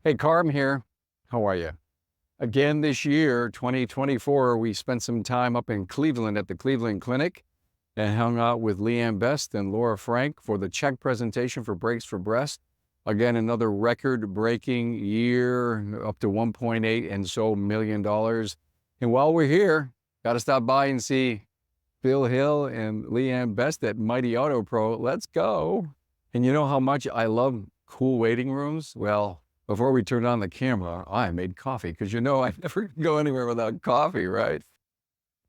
Hey, Carm here. How are you? Again this year, 2024, we spent some time up in Cleveland at the Cleveland Clinic and hung out with Leigh Best and Laura Frank for the check presentation for Breaks for Breast. Again, another record-breaking year, up to $1.8 and so million. And while we're here, got to stop by and see Bill Hill and Leigh Best at Mighty Auto Pro. Let's go. And you know how much I love cool waiting rooms? Well, before we turned on the camera, I made coffee because you know I never go anywhere without coffee, right?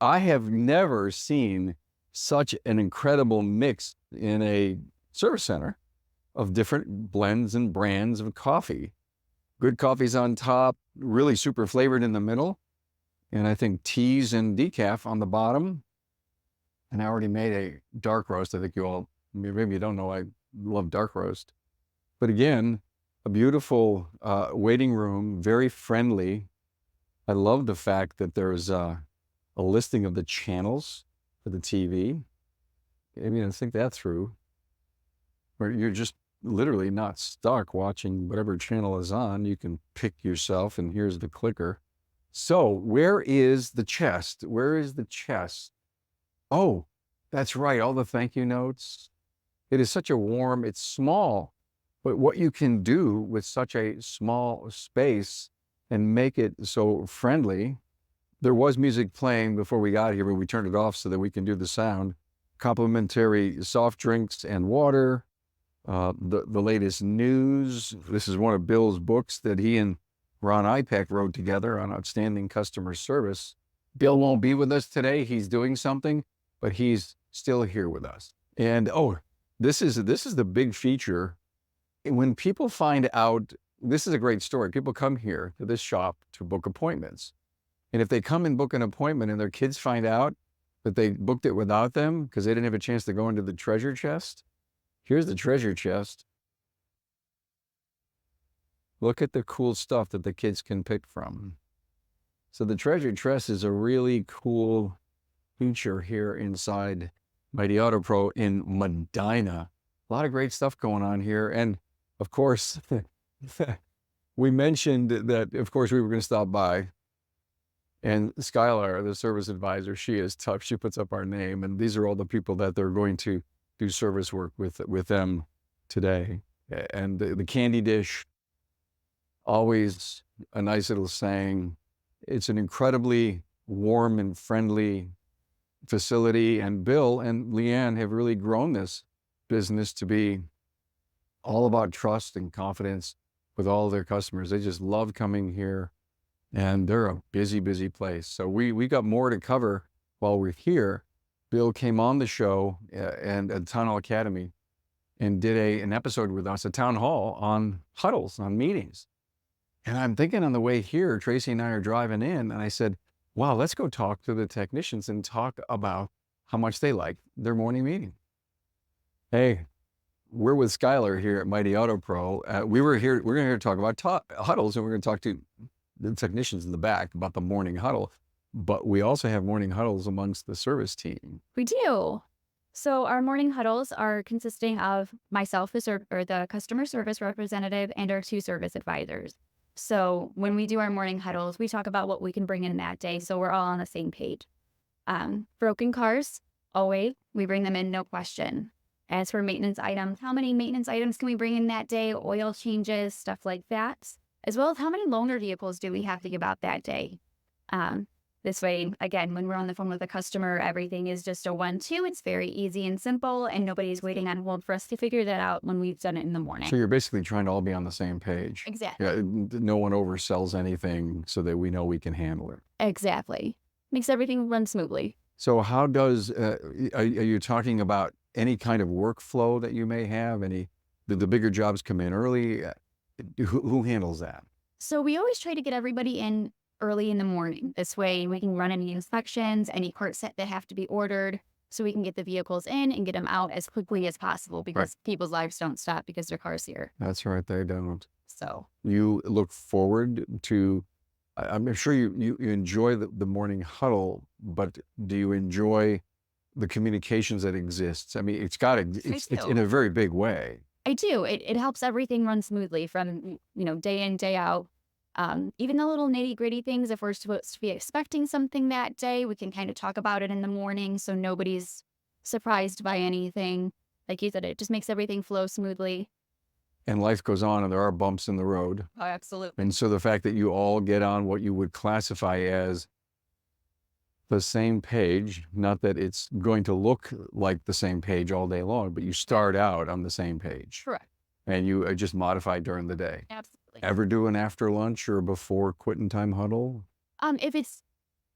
I have never seen such an incredible mix in a service center of different blends and brands of coffee. Good coffees on top, really super flavored in the middle, and I think teas and decaf on the bottom. And I already made a dark roast. I think you all, maybe you don't know, I love dark roast. But again, a beautiful waiting room, very friendly. I love the fact that there's a listing of the channels for the TV. I mean, think that through, where you're just literally not stuck watching whatever channel is on. You can pick yourself, and here's the clicker. So where is the chest? Where is the chest? Oh, that's right, all the thank you notes. It is such a warm, it's small, but what you can do with such a small space and make it so friendly. There was music playing before we got here, but we turned it off so that we can do the sound. Complimentary soft drinks and water, the latest news. This is one of Bill's books that he and Ron Ipek wrote together on outstanding customer service. Bill won't be with us today. He's doing something, but he's still here with us. And this is the big feature. When people find out, this is a great story. People come here to this shop to book appointments. And if they come and book an appointment and their kids find out that they booked it without them because they didn't have a chance to go into the treasure chest, here's the treasure chest. Look at the cool stuff that the kids can pick from. So the treasure chest is a really cool feature here inside Mighty Auto Pro in Medina. A lot of great stuff going on here. And of course, we mentioned that, of course, we were going to stop by. And Skylar, the service advisor, she is tough. She puts up our name. And these are all the people that they're going to do service work with them today. And the candy dish, always a nice little saying. It's an incredibly warm and friendly facility. And Bill and Leanne have really grown this business to be all about trust and confidence with all their customers. They just love coming here, and they're a busy, busy place. So we got more to cover while we're here. Bill came on the show and at Town Hall Academy and did an episode with us at Town Hall on huddles, on meetings. And I'm thinking on the way here, Tracy and I are driving in, and I said, wow, let's go talk to the technicians and talk about how much they like their morning meeting. Hey, we're with Skylar here at Mighty Auto Pro. We're going to talk about huddles, and we're going to talk to the technicians in the back about the morning huddle. But we also have morning huddles amongst the service team. We do. So our morning huddles are consisting of myself, the customer service representative, and our 2 service advisors. So when we do our morning huddles, we talk about what we can bring in that day, so we're all on the same page. Broken cars, always, we bring them in, no question. As for maintenance items, how many maintenance items can we bring in that day? Oil changes, stuff like that, as well as how many loaner vehicles do we have to give out that day? This way, again, when we're on the phone with a customer, everything is just a 1-2. It's very easy and simple, and nobody's waiting on hold for us to figure that out when we've done it in the morning. So you're basically trying to all be on the same page. Exactly. Yeah, no one oversells anything so that we know we can handle it. Exactly. Makes everything run smoothly. So how does, are you talking about any kind of workflow that you may have? The bigger jobs come in early? Who handles that? So we always try to get everybody in early in the morning. This way we can run any inspections, any parts that have to be ordered, so we can get the vehicles in and get them out as quickly as possible, because people's lives don't stop because their car's here. That's right, they don't. So you look forward to, I'm sure you enjoy the morning huddle, but do you enjoy the communications that exists? I mean, it's in a very big way. I do. It helps everything run smoothly from, day in, day out. Even the little nitty gritty things, if we're supposed to be expecting something that day, we can kind of talk about it in the morning so nobody's surprised by anything. Like you said, it just makes everything flow smoothly. And life goes on and there are bumps in the road. Oh, absolutely. And so the fact that you all get on what you would classify as the same page, not that it's going to look like the same page all day long, but you start out on the same page. Correct. And you just modify during the day. Absolutely. Ever do an after lunch or before quitting time huddle? If it's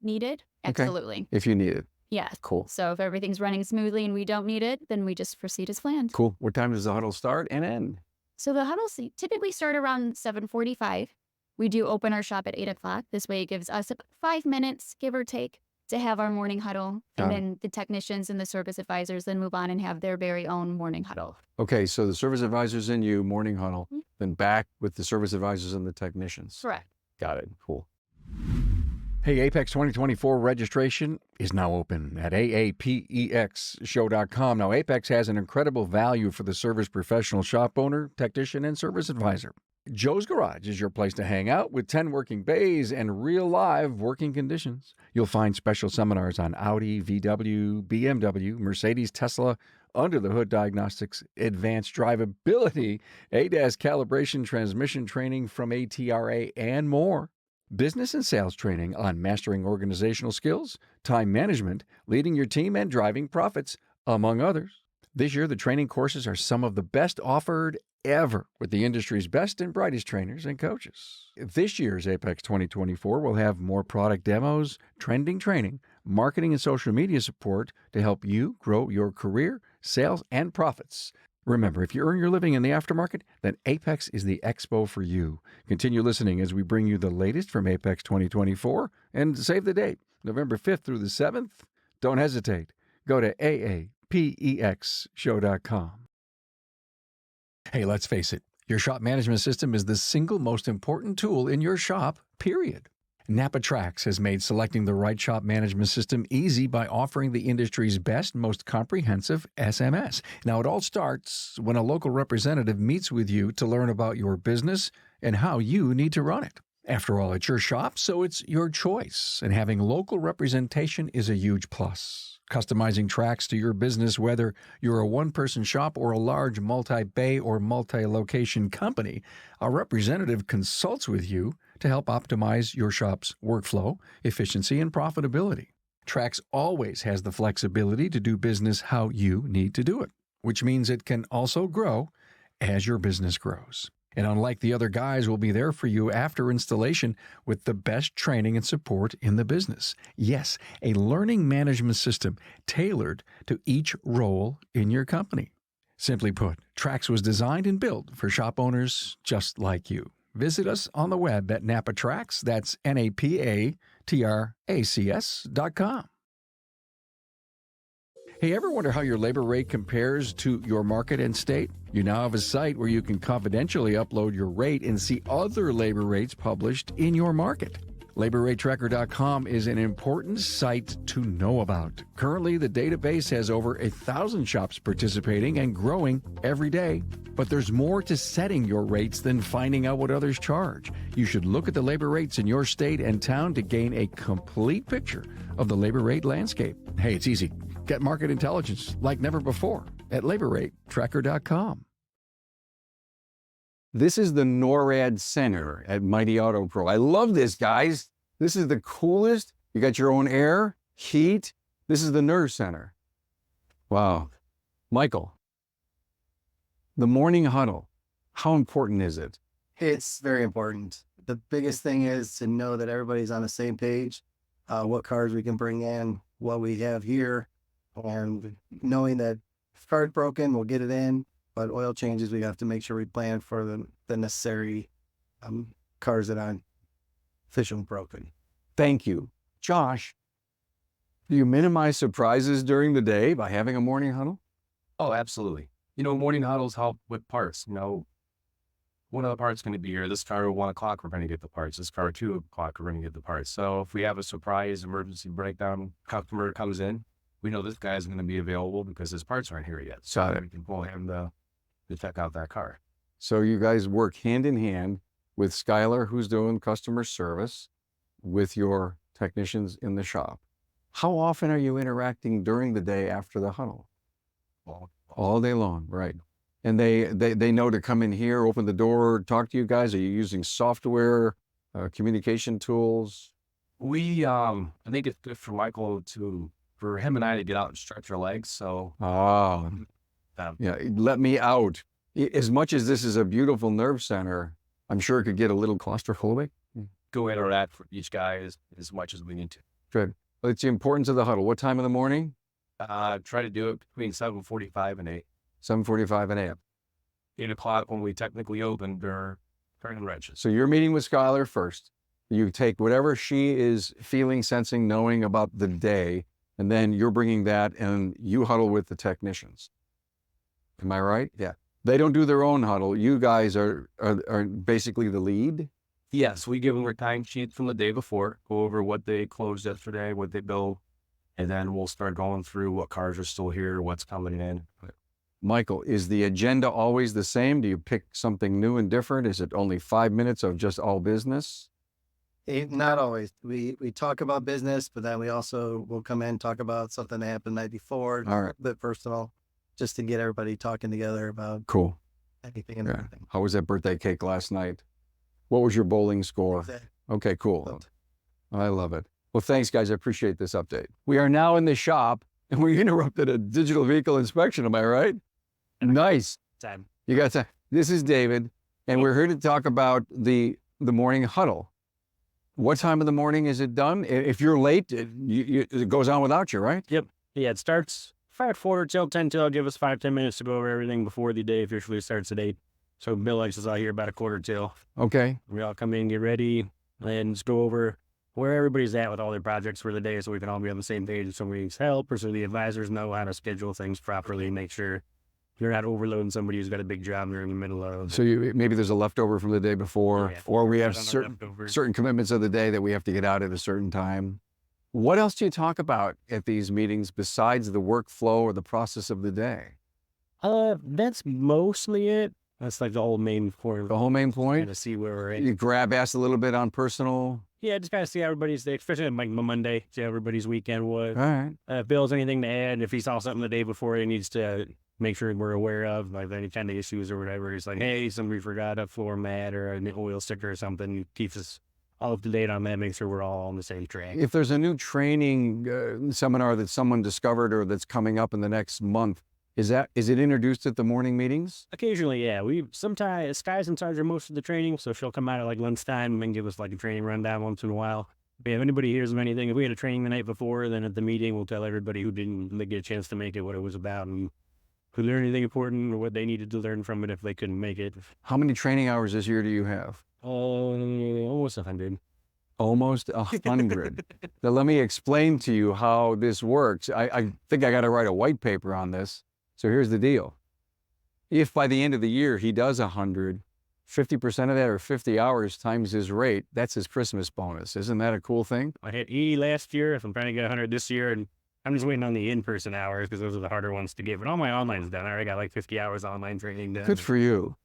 needed, Okay. absolutely. If you need it. Yes. Cool. So if everything's running smoothly and we don't need it, then we just proceed as planned. Cool. What time does the huddle start and end? So the huddles typically start around 7:45. We do open our shop at 8 o'clock. This way it gives us about 5 minutes, give or take, to have our morning huddle. And then the technicians and the service advisors then move on and have their very own morning huddle. Okay, so the service advisors and you, morning huddle, then back with the service advisors and the technicians. Correct. Got it. Cool. Hey, AAPEX 2024 registration is now open at AAPEXshow.com. Now, AAPEX has an incredible value for the service professional, shop owner, technician, and service advisor. Joe's Garage is your place to hang out with 10 working bays and real live working conditions. You'll find special seminars on Audi, VW, BMW, Mercedes, Tesla, under the hood diagnostics, advanced drivability, ADAS calibration, transmission training from ATRA, and more. Business and sales training on mastering organizational skills, time management, leading your team, and driving profits, among others. This year, the training courses are some of the best offered ever with the industry's best and brightest trainers and coaches. This year's AAPEX 2024 will have more product demos, trending training, marketing and social media support to help you grow your career, sales, and profits. Remember, if you earn your living in the aftermarket, then AAPEX is the expo for you. Continue listening as we bring you the latest from AAPEX 2024 and save the date, November 5th through the 7th. Don't hesitate. Go to AAPEXshow.com. Hey, let's face it, your shop management system is the single most important tool in your shop, period. NAPA Trax has made selecting the right shop management system easy by offering the industry's best, most comprehensive SMS. Now, it all starts when a local representative meets with you to learn about your business and how you need to run it. After all, it's your shop, so it's your choice, and having local representation is a huge plus. Customizing Trax to your business, whether you're a one-person shop or a large multi-bay or multi-location company, a representative consults with you to help optimize your shop's workflow, efficiency, and profitability. Trax always has the flexibility to do business how you need to do it, which means it can also grow as your business grows. And unlike the other guys, we'll be there for you after installation with the best training and support in the business. Yes, a learning management system tailored to each role in your company. Simply put, Trax was designed and built for shop owners just like you. Visit us on the web at NAPA Trax, that's NAPATRACS.com. Hey, ever wonder how your labor rate compares to your market and state? You now have a site where you can confidentially upload your rate and see other labor rates published in your market. LaborRateTracker.com is an important site to know about. Currently, the database has over 1,000 shops participating and growing every day. But there's more to setting your rates than finding out what others charge. You should look at the labor rates in your state and town to gain a complete picture of the labor rate landscape. Hey, it's easy. Get market intelligence like never before at LaborRateTracker.com. This is the NORAD Center at Mighty Auto Pro. I love this, guys. This is the coolest. You got your own air, heat. This is the Nerve Center. Wow. Michael, the morning huddle, how important is it? It's very important. The biggest thing is to know that everybody's on the same page, what cars we can bring in, what we have here, and knowing that if car's broken, we'll get it in, but oil changes, we have to make sure we plan for the necessary cars that aren't officially broken. Thank you. Josh, do you minimize surprises during the day by having a morning huddle? Oh, absolutely. Morning huddles help with parts. One of the parts going to be here. This car at 1 o'clock, we're going to get the parts. This car at 2 o'clock, we're going to get the parts. So if we have a surprise emergency breakdown, customer comes in, we know this guy's going to be available because his parts aren't here yet. So we can pull him the to check out that car. So you guys work hand in hand with Skylar, who's doing customer service, with your technicians in the shop. How often are you interacting during the day after the huddle? All day long, right? And they know to come in here, open the door, talk to you guys. Are you using software, communication tools? I think it's good for Michael for him and I to get out and stretch our legs. So, Oh, yeah, let me out. As much as this is a beautiful nerve center, I'm sure it could get a little claustrophobic. go interact with each guy as much as we need to. Good. Well, it's the importance of the huddle. What time in the morning? Try to do it between 7:45 and 8. 7:45 and 8. 8 o'clock when we technically open, they're turning wrenches. So you're meeting with Skylar first. You take whatever she is feeling, sensing, knowing about the day, and then you're bringing that and you huddle with the technicians. Am I right? Yeah. They don't do their own huddle. You guys are basically the lead. Yes, we give them their time sheet from the day before, go over what they closed yesterday, what they billed, and then we'll start going through what cars are still here, what's coming in. Michael, is the agenda always the same? Do you pick something new and different? Is it only 5 minutes of just all business? Not always. We talk about business, but then we also will come in and talk about something that happened the night before, All right. a bit personal, just to get everybody talking together about Cool. anything and Yeah. everything. How was that birthday cake last night? What was your bowling score? Okay, cool. I love it. Well, thanks, guys. I appreciate this update. We are now in the shop, and we interrupted a digital vehicle inspection. Am I right? Nice. Time. You got to. This is David, and we're here to talk about the morning huddle. What time of the morning is it done? If you're late, it goes on without you, right? Yeah, it starts 5:45 till 10 till. Give us 5-10 minutes to go over everything before the day officially starts at 8. So Bill likes us out here about 1:15 till. Okay. We all come in, get ready, and just go over where everybody's at with all their projects for the day so we can all be on the same page if somebody needs help, or so the advisors know how to schedule things properly, make sure you're not overloading somebody who's got a big job they're in the middle of. So maybe there's a leftover from the day before, Yeah. or we have On the certain leftovers. commitments of the day that we have to get out at a certain time. What else do you talk about at these meetings besides the workflow or the process of the day? That's mostly it. That's like the whole main point. The whole main Kind point? of see where we're at. You grab ass a little bit on personal. Yeah, just kind of see how everybody's day, especially on like Monday, see how everybody's weekend was. All right. If Bill's anything to add, if he saw something the day before he needs to make sure we're aware of, like any kind of issues or whatever, he's like, hey, somebody forgot a floor mat or an oil sticker or something. He keeps us all up to date on that, make sure we're all on the same track. If there's a new training seminar that someone discovered or that's coming up in the next month, is it introduced at the morning meetings? Occasionally, yeah. Sometimes Sky's in charge of most of the training, so she'll come out at like lunchtime and give us like a training rundown once in a while. But if anybody hears of anything, if we had a training the night before, then at the meeting we'll tell everybody who didn't get a chance to make it what it was about and who learned anything important or what they needed to learn from it if they couldn't make it. How many training hours this year do you have? Almost 100. Almost 100. Now, let me explain to you how this works. I think I got to write a white paper on this. So here's the deal. If by the end of the year he does 100, 50% of that or 50 hours times his rate, that's his Christmas bonus. Isn't that a cool thing? I hit 80 last year. If I'm trying to get 100 this year, and I'm just waiting on the in-person hours because those are the harder ones to get. But all my online's done. I already got like 50 hours online training done. Good for you.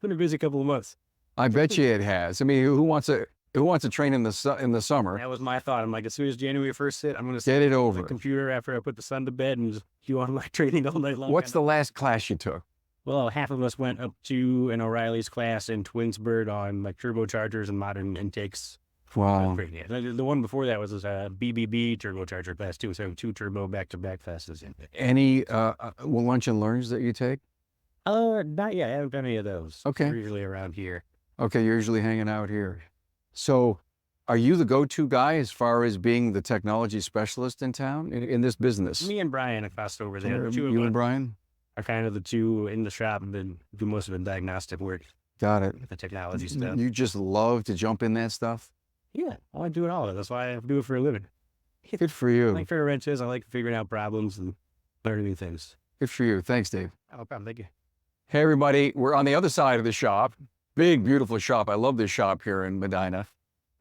Been a busy couple of months. I bet you it has. I mean, who wants to train in the summer? That was my thought. I'm like, as soon as January 1st hit, I'm going to Get it the over. computer after I put the son to bed and just do online training all night long. What's the last class you took? Well, half of us went up to an O'Reilly's class in Twinsburg on like turbochargers and modern intakes. Wow. The one before that was a BBB turbocharger class too, so 2 turbo back-to-back classes. Any lunch and learns that you take? Not yet. I haven't done any of those. Okay. We're usually around here. Okay, you're usually hanging out here. So are you the go-to guy as far as being the technology specialist in town in this business? Me and Brian have crossed over there. The two of You us and Brian? are kind of the two in the shop and do most of the diagnostic work, Got it. the technology stuff. You just love to jump in that stuff? Yeah, I like doing all of it. That's why I do it for a living. Good for I you. like fair wrenches. I like figuring out problems and learning new things. Good for you. Thanks, Dave. No problem. Thank you. Hey, everybody. We're on the other side of the shop. Big, beautiful shop. I love this shop here in Medina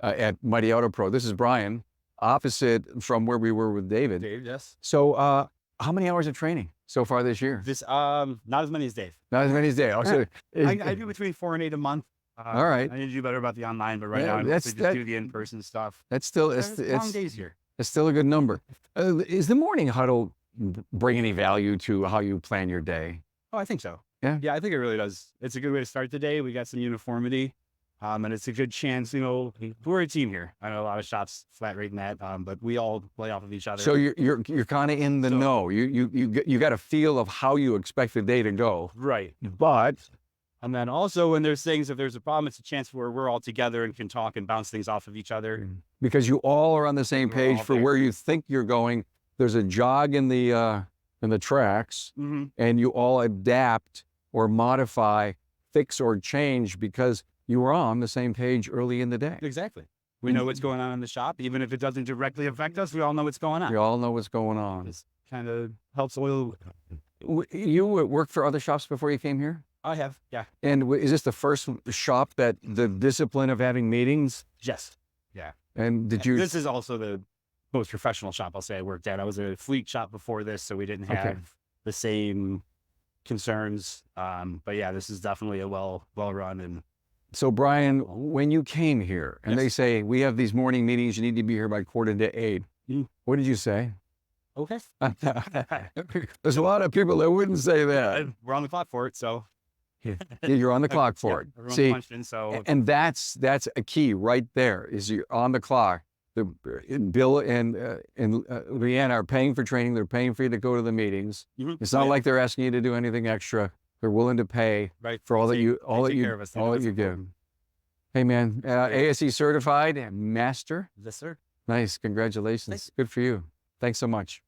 at Mighty Auto Pro. This is Brian, opposite from where we were with David. Dave, yes. So How many hours of training so far this year? This not as many as Dave. Not as many as Dave. Oh, so I do between 4 and 8 a month. All right. I need to do better about the online, but right Yeah, now I that's- just that- do the in-person stuff. that's still It's long it's days here. still a good number. Is the morning huddle bring any value to how you plan your day? Oh, I think so. Yeah? Yeah, I think it really does. It's a good way to start the day. We got some uniformity. And it's a good chance, we're a team here. I know a lot of shops flat rating that, but we all play off of each other. So you're kind of in the So- know. You got a feel of how you expect the day to go. Right. But And then also when there's things, if there's a problem, it's a chance where we're all together and can talk and bounce things off of each other. because you all are on the same We're page all for there. where you think you're going, there's a jog in the tracks, Mm-hmm. and you all adapt or modify, fix or change because you were on the same page early in the day. Exactly. We know what's going on in the shop. Even if it doesn't directly affect us, we all know what's going on. You all know what's going on. This kind of helps oil. You worked for other shops before you came here? I have. Yeah. And is this the first shop that the discipline of having meetings? Yes. And did you? This is also the most professional shop I'll say I worked at. I was a fleet shop before this, so we didn't have Okay. the same concerns. But yeah, this is definitely a well run and So Brian, when you came here and they Yes. say, we have these morning meetings, you need to be here by 7:45. Mm. What did you say? okay. There's a lot of people that wouldn't say that. We're on the clock for it, so You're on the clock for yeah, it. everyone's See, punched in, so and that's a key right there is you're on the clock. Bill and Leanne are paying for training. They're paying for you to go to the meetings. Mhm. It's not Yeah, like they're asking you to do anything extra. They're willing to pay right for all that They you take- all they that take you care of us. They all know that it's you give. important. Hey man, ASE certified master. Yes, sir. Nice, congratulations. Thanks. Good for you. Thanks so much.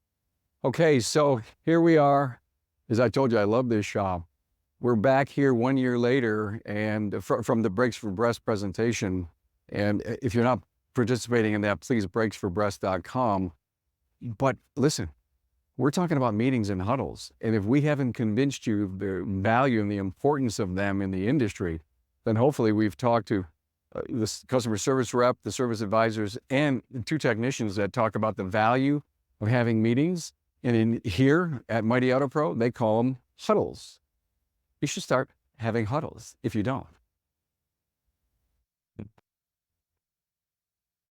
Okay, so here we are. As I told you, I love this shop. We're back here 1 year later, and from the Breaks for Breast presentation. And if you're not participating in that, please breaksforbreast.com. But listen, we're talking about meetings and huddles. And if we haven't convinced you of the value and the importance of them in the industry, then hopefully we've talked to the customer service rep, the service advisors, and the 2 technicians that talk about the value of having meetings. And in here at Mighty Auto Pro, they call them huddles. You should start having huddles if you don't.